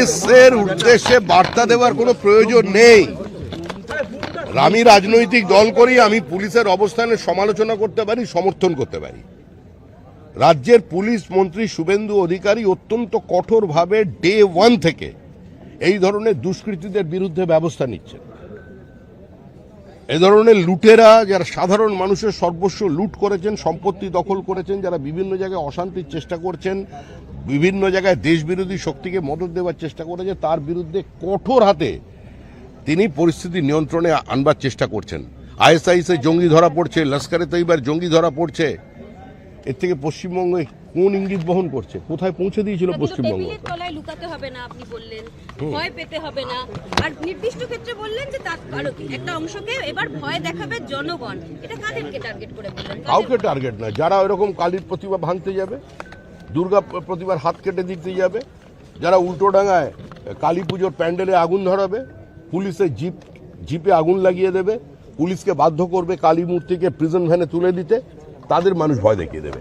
পুলিশের উদ্দেশ্যে বার্তা দেওয়ার কোনো প্রয়োজন নেই। আমি রাজনৈতিক দল করি, আমি পুলিশের অবস্থানের সমালোচনা করতে পারি, সমর্থন করতে পারি। রাজ্যের পুলিশ মন্ত্রী শুভেন্দু অধিকারী অত্যন্ত কঠোরভাবে ডে 1 থেকে এই ধরনের দুষ্কৃতীদের বিরুদ্ধে ব্যবস্থা নিচ্ছেন। এ ধরনের লুটেরা, যারা সাধারণ মানুষের সর্বস্ব লুট করেছেন, সম্পত্তি দখল করেছেন, যারা বিভিন্ন জায়গায় অশান্তির চেষ্টা করছেন, বিভিন্ন জায়গায় দেশবিরোধী শক্তিকে মদত দেওয়ার চেষ্টা করেছে, তার বিরুদ্ধে কঠোর হাতে তিনি পরিস্থিতি নিয়ন্ত্রণে আনবার চেষ্টা করছেন। আইএসআইএসে জঙ্গি ধরা পড়ছে, লস্করে তৈবার জঙ্গি ধরা পড়ছে। এর থেকে পশ্চিমবঙ্গ কোন ইঙ্গিত বহন করছে? কোথায় পৌঁছে দিয়েছিল পশ্চিমবঙ্গ? লুকাতে হবে না, আপনি বললেন ভয় পেতে হবে না, আর নির্দিষ্ট ক্ষেত্রে বললেন যে একটা অংশকে এবার ভয় দেখাবে জনগণ। এটা কাদেরকে টার্গেট করে বললেন? কাউকে টার্গেট না, যারা ওইরকম কালীর প্রতিমা ভাঙতে যাবে, দুর্গা প্রতিমার হাত কেটে দিতে যাবে, যারা উল্টোডাঙায় কালী পুজোর প্যান্ডেলে আগুন ধরাবে, পুলিশের জিপে আগুন লাগিয়ে দেবে, পুলিশকে বাধ্য করবে কালী মূর্তিকে প্রিজন ভ্যানে তুলে দিতে, তাদের মানুষ ভয় দেখিয়ে দেবে।